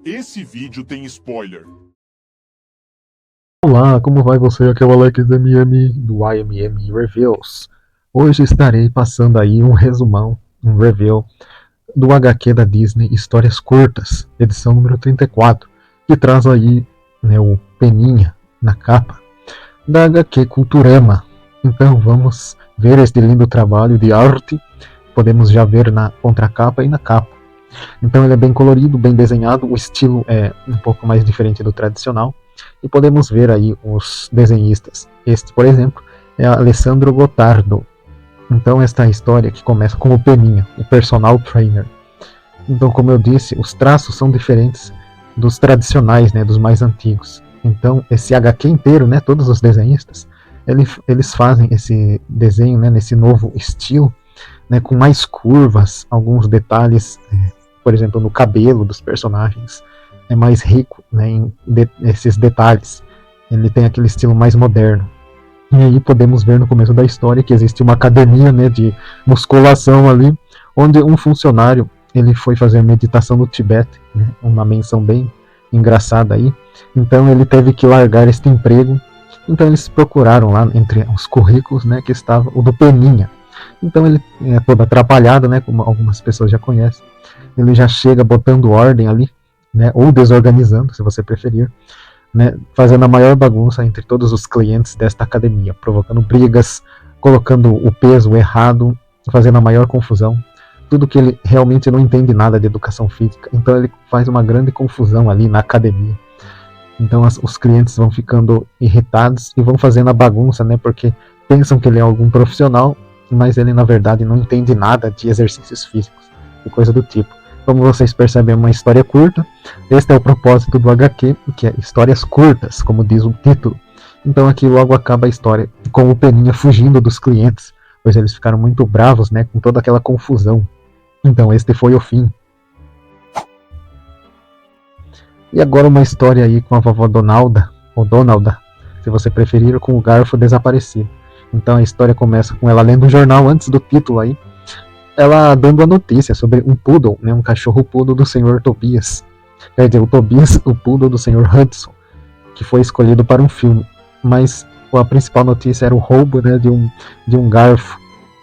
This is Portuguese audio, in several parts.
Esse vídeo tem spoiler. Olá, como vai você? Aqui é o Alex MM do IMM Reviews. Hoje estarei passando aí um resumão, um review do HQ da Disney Histórias Curtas, edição número 34, que traz aí, né, o Peninha na capa da HQ Culturama. Então vamos ver este lindo trabalho de arte, podemos já ver na contracapa e na capa. Então ele é bem colorido, bem desenhado, o estilo é um pouco mais diferente do tradicional, e podemos ver aí os desenhistas. Este, por exemplo, é Alessandro Gottardo. Então esta história que começa com o Peninha, o personal trainer. Então, como eu disse, os traços são diferentes dos tradicionais, né, dos mais antigos. Então esse HQ inteiro, né, todos os desenhistas, eles fazem esse desenho, né, nesse novo estilo, né, com mais curvas, alguns detalhes, por exemplo, no cabelo dos personagens, é mais rico, né, em esses detalhes. Ele tem aquele estilo mais moderno. E aí podemos ver no começo da história que existe uma academia, né, de musculação ali, onde um funcionário ele foi fazer meditação no Tibete, né, uma menção bem engraçada aí. Então ele teve que largar este emprego. Então eles procuraram lá entre os currículos, né, que estava o do Peninha. Então ele é todo atrapalhado, né, como algumas pessoas já conhecem. Ele já chega botando ordem ali, né, ou desorganizando, se você preferir, né, fazendo a maior bagunça entre todos os clientes desta academia, provocando brigas, colocando o peso errado, fazendo a maior confusão. Tudo que ele realmente não entende nada de educação física, então ele faz uma grande confusão ali na academia. Então os clientes vão ficando irritados e vão fazendo a bagunça, né, porque pensam que ele é algum profissional, mas ele na verdade não entende nada de exercícios físicos e coisa do tipo. Como vocês percebem, é uma história curta. Este é o propósito do HQ, que é histórias curtas, como diz o título. Então aqui logo acaba a história com o Peninha fugindo dos clientes, pois eles ficaram muito bravos, né, com toda aquela confusão. Então este foi o fim. E agora uma história aí com a vovó Donalda, ou Donalda, se você preferir, com o garfo desaparecido. Então a história começa com ela lendo um jornal antes do título aí, ela dando a notícia sobre um poodle, né, um cachorro poodle do Sr. Tobias. Quer dizer, o Tobias, o poodle do Sr. Hudson, que foi escolhido para um filme. Mas a principal notícia era o roubo, né, de um garfo.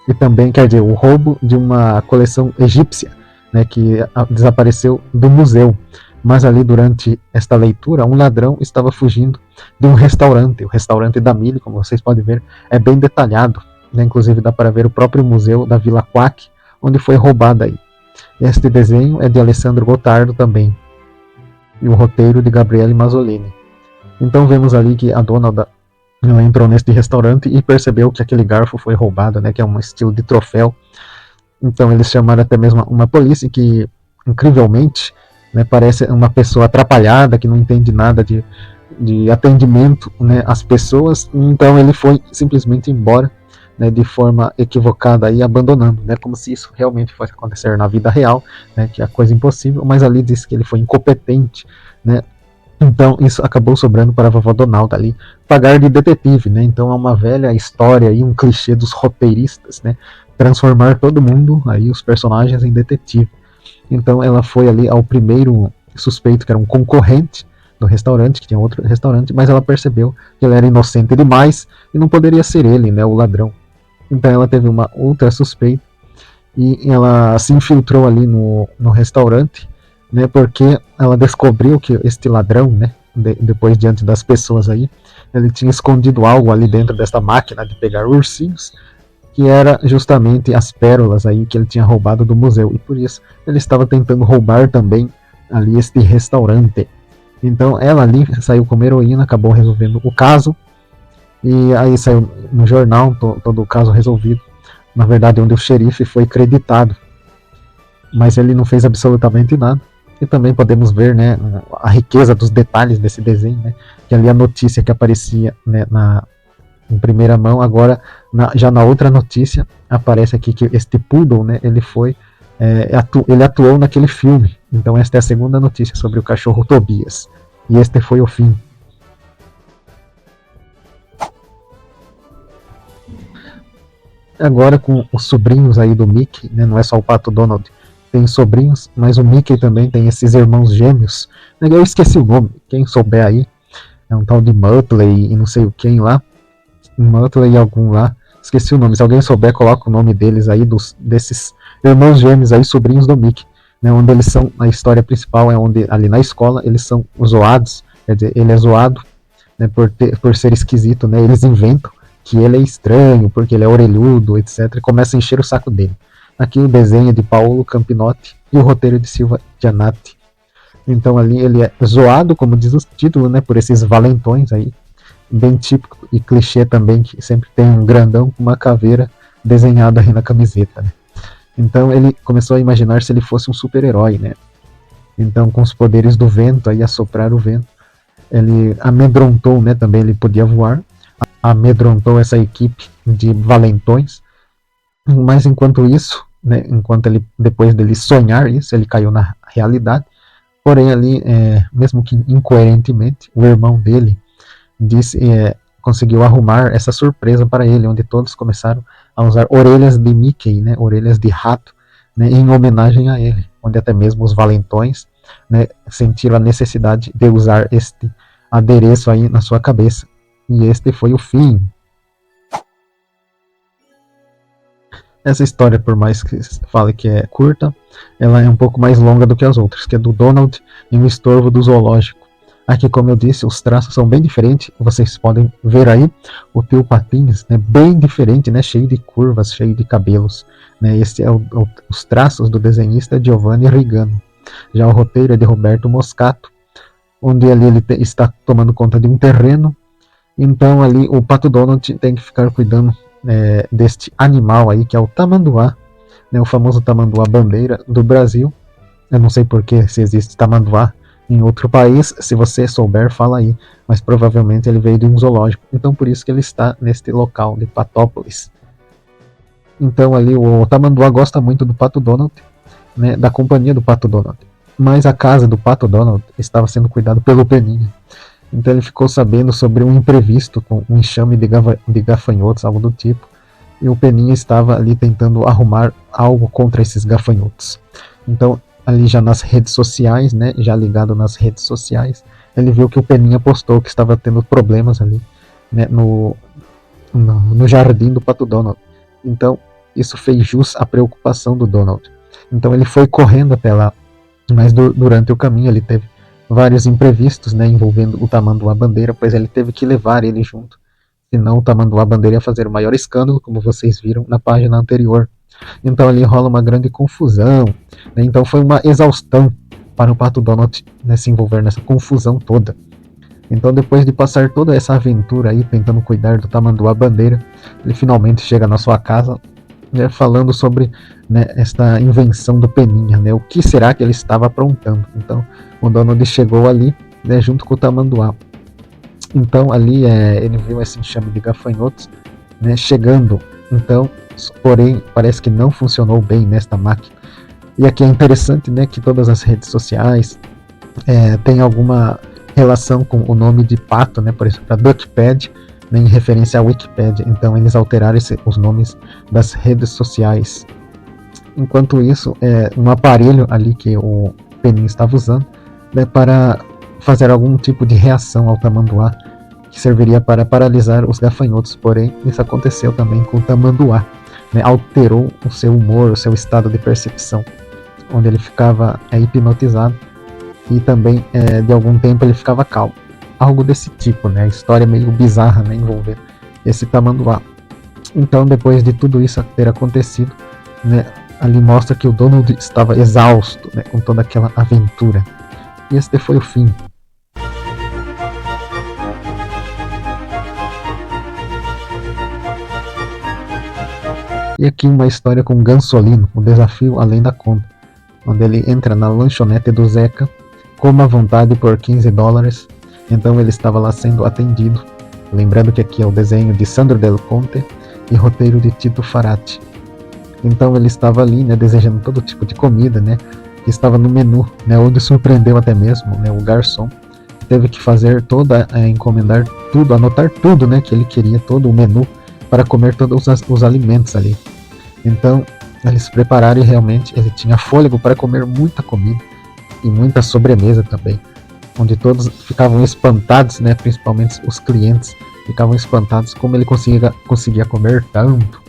E também, quer dizer, o roubo de uma coleção egípcia, né, que desapareceu do museu. Mas ali, durante esta leitura, um ladrão estava fugindo de um restaurante. O restaurante da Millie, como vocês podem ver, é bem detalhado, né? Inclusive dá para ver o próprio museu da Vila Quack, onde foi roubada aí. Este desenho é de Alessandro Gottardo também, e o roteiro de Gabriele Mazzolini. Então vemos ali que a Donalda entrou neste restaurante e percebeu que aquele garfo foi roubado, né, que é um estilo de troféu. Então eles chamaram até mesmo uma polícia que, incrivelmente, né, parece uma pessoa atrapalhada, que não entende nada de atendimento, né, às pessoas. Então ele foi simplesmente embora, né, de forma equivocada e abandonando, né, como se isso realmente fosse acontecer na vida real, né, que é a coisa impossível, mas ali diz que ele foi incompetente, né. Então isso acabou sobrando para a vovó Donalda ali pagar de detetive, né. Então é uma velha história e um clichê dos roteiristas, né, transformar todo mundo aí, os personagens, em detetive. Então ela foi ali ao primeiro suspeito, que era um concorrente do restaurante, que tinha outro restaurante, mas ela percebeu que ele era inocente demais e não poderia ser ele, né, o ladrão. Então ela teve uma outra suspeita e ela se infiltrou ali no restaurante, né, porque ela descobriu que este ladrão, né, depois diante das pessoas aí, ele tinha escondido algo ali dentro desta máquina de pegar ursinhos, que era justamente as pérolas aí que ele tinha roubado do museu, e por isso ele estava tentando roubar também ali este restaurante. Então ela ali saiu como heroína, acabou resolvendo o caso, e aí saiu no jornal todo o caso resolvido, na verdade onde o xerife foi creditado, mas ele não fez absolutamente nada. E também podemos ver, né, a riqueza dos detalhes desse desenho, né, que ali a notícia que aparecia, né, em primeira mão, agora já na outra notícia aparece aqui que este Poodle, né, ele atuou naquele filme. Então esta é a segunda notícia sobre o cachorro Tobias. E este foi o fim. Agora com os sobrinhos aí do Mickey, né, não é só o Pato Donald, tem sobrinhos, mas o Mickey também tem esses irmãos gêmeos. Eu esqueci o nome, quem souber aí, é um tal de Muttley e não sei o quem lá. Muttley e algum lá, esqueci o nome, se alguém souber, coloca o nome deles aí, desses irmãos gêmeos aí, sobrinhos do Mickey, né, onde eles são, a história principal é onde, ali na escola, eles são zoados, quer dizer, ele é zoado, né, por ser esquisito, né, eles inventam que ele é estranho, porque ele é orelhudo, etc, e começa a encher o saco dele. Aqui o desenho é de Paolo Campinotti e o roteiro de Silva Giannatti. Então ali ele é zoado, como diz o título, né, por esses valentões aí, bem típico e clichê também, que sempre tem um grandão com uma caveira desenhada aí na camiseta, né. Então ele começou a imaginar se ele fosse um super-herói, né. Então com os poderes do vento, aí assoprar o vento, ele amedrontou, né, também ele podia voar, amedrontou essa equipe de valentões, mas enquanto isso, né, depois dele sonhar isso, ele caiu na realidade. Porém ali, mesmo que incoerentemente, o irmão dele conseguiu arrumar essa surpresa para ele, onde todos começaram a usar orelhas de Mickey, né, orelhas de rato, né, em homenagem a ele, onde até mesmo os valentões, né, sentiram a necessidade de usar este adereço aí na sua cabeça. E este foi o fim. Essa história, por mais que fale que é curta, ela é um pouco mais longa do que as outras, que é do Donald e o estorvo do zoológico. Aqui, como eu disse, os traços são bem diferentes. Vocês podem ver aí o Tio Patinhas, né, bem diferente, né, cheio de curvas, cheio de cabelos. Né, esse é os traços do desenhista Giovanni Rigano. Já o roteiro é de Roberto Moscato, onde ali ele está tomando conta de um terreno. Então ali o Pato Donald tem que ficar cuidando deste animal aí, que é o tamanduá, né, o famoso tamanduá bandeira do Brasil. Eu não sei porque se existe tamanduá em outro país, se você souber, fala aí, mas provavelmente ele veio de um zoológico, então por isso que ele está neste local de Patópolis. Então ali o tamanduá gosta muito do Pato Donald, né, da companhia do Pato Donald, mas a casa do Pato Donald estava sendo cuidada pelo Peninha. Então ele ficou sabendo sobre um imprevisto com um enxame de gafanhotos, algo do tipo. E o Peninha estava ali tentando arrumar algo contra esses gafanhotos. Então, ali já nas redes sociais, né, já ligado nas redes sociais, ele viu que o Peninha postou que estava tendo problemas ali, né, no jardim do Pato Donald. Então, isso fez jus à preocupação do Donald. Então ele foi correndo até lá, mas durante o caminho ele teve vários imprevistos, né, envolvendo o tamanduá bandeira, pois ele teve que levar ele junto, senão o tamanduá bandeira ia fazer o maior escândalo, como vocês viram na página anterior. Então ali rola uma grande confusão, né, então foi uma exaustão para o Pato Donald, né, se envolver nessa confusão toda. Então depois de passar toda essa aventura aí, tentando cuidar do tamanduá bandeira, ele finalmente chega na sua casa, né, falando sobre, né, esta invenção do Peninha, né, o que será que ele estava aprontando. Então o Donald chegou ali, né, junto com o tamanduá. Então ali ele viu esse enxame de gafanhotos, né, chegando. Então, porém, parece que não funcionou bem nesta máquina. E aqui é interessante, né, que todas as redes sociais têm alguma relação com o nome de pato, né, por exemplo, a DuckPad, né, em referência à Wikipedia. Então eles alteraram os nomes das redes sociais. Enquanto isso, um aparelho ali que o Peninha estava usando, né, para fazer algum tipo de reação ao tamanduá, que serviria para paralisar os gafanhotos. Porém, isso aconteceu também com o tamanduá, né, alterou o seu humor, o seu estado de percepção, onde ele ficava hipnotizado e também de algum tempo ele ficava calmo. Algo desse tipo, né, a história meio bizarra, né, envolvendo esse tamanduá. Então, depois de tudo isso ter acontecido, né, ali mostra que o Donald estava exausto, né, com toda aquela aventura. E este foi o fim. E aqui uma história com Gansolino, o desafio além da conta. onde ele entra na lanchonete do Zeca, coma à vontade por $15. Então ele estava lá sendo atendido. Lembrando que aqui é o desenho de Sandro Del Conte e roteiro de Tito Farati. Então ele estava ali, né, desejando todo tipo de comida, né, que estava no menu, né, onde surpreendeu até mesmo, né, o garçom. Teve que fazer encomendar tudo, anotar tudo, né, que ele queria, todo o menu, para comer todos os alimentos ali. Então eles se prepararam e realmente ele tinha fôlego para comer muita comida e muita sobremesa também, onde todos ficavam espantados, né, principalmente os clientes ficavam espantados como ele conseguia comer tanto.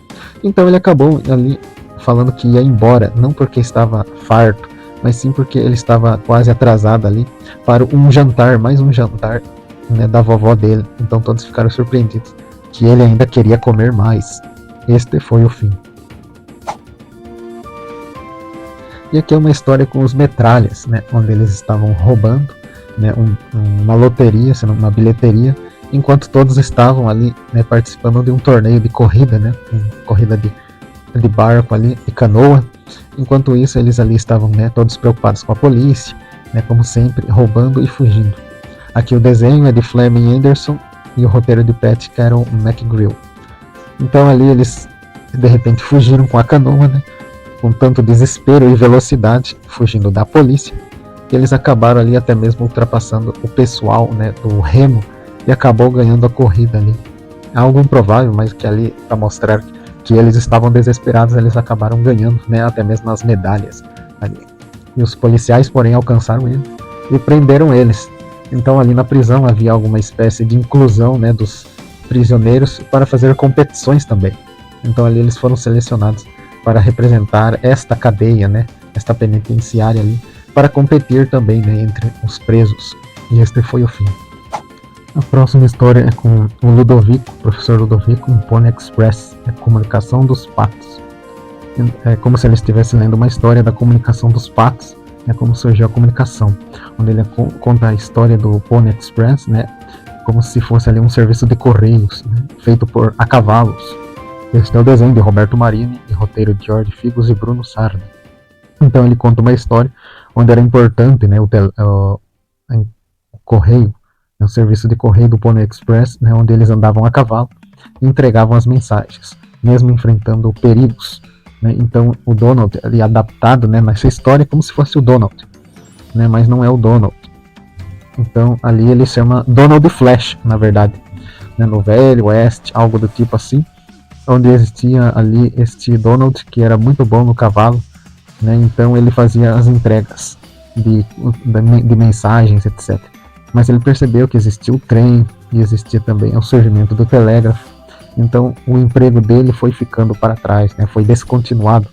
Então ele acabou ali falando que ia embora, não porque estava farto, mas sim porque ele estava quase atrasado ali para um jantar, mais um jantar, né, da vovó dele. Então todos ficaram surpreendidos que ele ainda queria comer mais. Este foi o fim. E aqui é uma história com os metralhas, né, onde eles estavam roubando, né, uma loteria, uma bilheteria, enquanto todos estavam ali, né, participando de um torneio de corrida, né, corrida de barco ali, de canoa. Enquanto isso, eles ali estavam, né, todos preocupados com a polícia, né, como sempre, roubando e fugindo. Aqui o desenho é de Fleming Anderson e o roteiro de Pat Carroll McGreal. Então ali eles de repente fugiram com a canoa, né, com tanto desespero e velocidade, fugindo da polícia, que eles acabaram ali até mesmo ultrapassando o pessoal, né, do remo, e acabou ganhando a corrida ali. Algo improvável, mas que ali, para mostrar que eles estavam desesperados, eles acabaram ganhando, né, até mesmo as medalhas ali. E os policiais, porém, alcançaram eles e prenderam eles. Então ali na prisão havia alguma espécie de inclusão, né, dos prisioneiros para fazer competições também. Então ali eles foram selecionados para representar esta cadeia, né, esta penitenciária ali, para competir também, né, entre os presos. E este foi o fim. A próxima história é com o Ludovico, professor Ludovico, em Pony Express, a comunicação dos patos. É como se ele estivesse lendo uma história da comunicação dos patos, né, como surgiu a comunicação, onde ele conta a história do Pony Express, né, como se fosse ali um serviço de correios, né, feito a cavalos. Este é o desenho de Roberto Marini e roteiro de Jorge Figos e Bruno Sardi. Então ele conta uma história onde era importante, né, o correio, o serviço de correio do Pony Express, né, onde eles andavam a cavalo e entregavam as mensagens, mesmo enfrentando perigos, né. Então o Donald ali adaptado, né, nessa história como se fosse o Donald, né, mas não é o Donald. Então ali ele chama Donald Flash, na verdade, né, no Velho Oeste, algo do tipo assim, onde existia ali este Donald que era muito bom no cavalo, né, então ele fazia as entregas de mensagens, etc. Mas ele percebeu que existia o trem e existia também o surgimento do telégrafo. Então o emprego dele foi ficando para trás, né, foi descontinuado.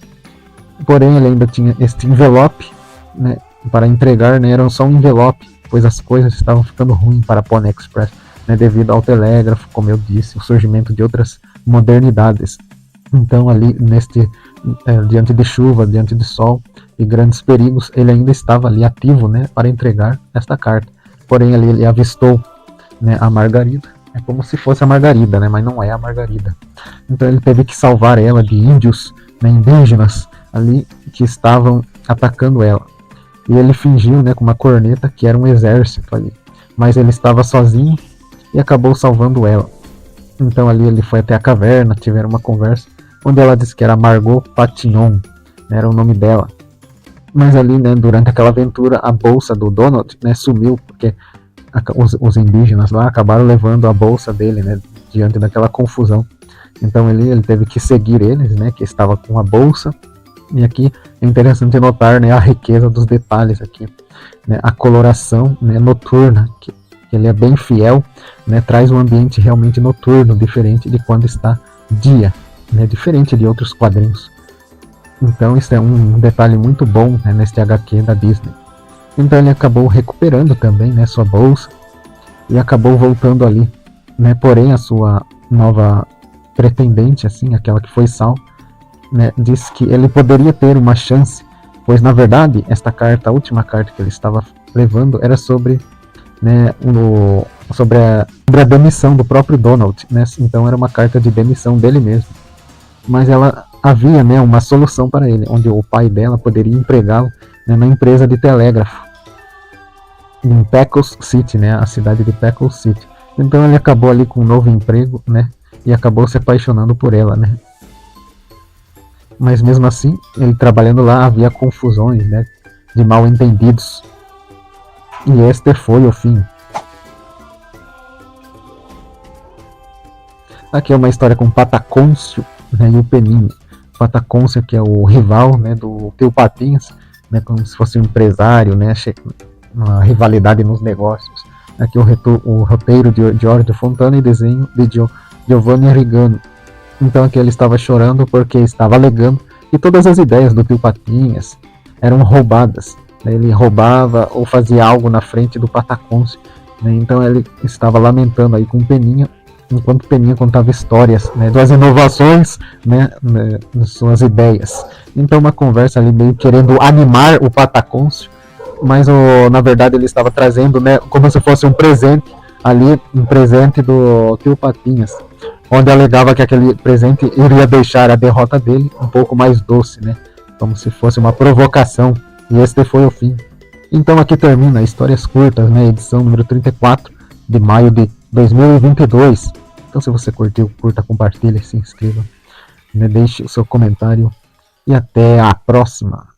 Porém ele ainda tinha este envelope, né, para entregar, né, era só um envelope, pois as coisas estavam ficando ruins para a Pony Express, né, devido ao telégrafo, como eu disse, o surgimento de outras modernidades. Então ali diante de chuva, diante de sol e grandes perigos, ele ainda estava ali ativo, né, para entregar esta carta. Porém ali ele avistou, né, a Margarida, é como se fosse a Margarida, né, mas não é a Margarida. Então ele teve que salvar ela de índios, né, indígenas ali que estavam atacando ela. E ele fingiu, né, com uma corneta que era um exército ali, mas ele estava sozinho e acabou salvando ela. Então ali ele foi até a caverna, tiveram uma conversa, onde ela disse que era Margot Patillon, né, era o nome dela. Mas ali, né, durante aquela aventura, a bolsa do Donald, né, sumiu, porque os indígenas lá acabaram levando a bolsa dele, né, diante daquela confusão. Então ele teve que seguir eles, né, que estava com a bolsa. E aqui é interessante notar, né, a riqueza dos detalhes aqui, né, a coloração, né, noturna, que ele é bem fiel, né, traz um ambiente realmente noturno, diferente de quando está dia, né, diferente de outros quadrinhos. Então isso é um detalhe muito bom, né, neste HQ da Disney. Então ele acabou recuperando também, né, sua bolsa e acabou voltando ali, né, porém a sua nova pretendente, assim, aquela que foi salva, né, disse que ele poderia ter uma chance, pois na verdade esta carta, a última carta que ele estava levando era sobre, né, sobre a demissão do próprio Donald, né, então era uma carta de demissão dele mesmo. Mas ela havia, né, uma solução para ele, onde o pai dela poderia empregá-lo né, na empresa de telégrafo em Peckles City, né, a cidade de Peckles City. Então ele acabou ali com um novo emprego, né, e acabou se apaixonando por ela, né. Mas mesmo assim, ele trabalhando lá havia confusões, né, de mal entendidos. E este foi o fim. Aqui é uma história com Patacôncio, né, e o Peninha. Patacôncio, que é o rival, né, do Tio Patinhas, né, como se fosse um empresário, né, uma rivalidade nos negócios. Aqui o roteiro de Giorgio Fontana e desenho de Giovanni Rigano. Então aqui ele estava chorando porque estava alegando que todas as ideias do Tio Patinhas eram roubadas. Ele roubava ou fazia algo na frente do Patacôncio, né, então ele estava lamentando aí com Peninha, enquanto Peninha contava histórias, né, das inovações, né, nas suas ideias. Então uma conversa ali meio querendo animar o Patacôncio, mas na verdade ele estava trazendo, né, como se fosse um presente ali, um presente do Tio Patinhas, onde alegava que aquele presente iria deixar a derrota dele um pouco mais doce, né, como se fosse uma provocação, e este foi o fim. Então aqui termina Histórias Curtas, né, edição número 34 de maio de 2022. Então se você curtiu, curta, compartilha, se inscreva, né, deixe o seu comentário e até a próxima.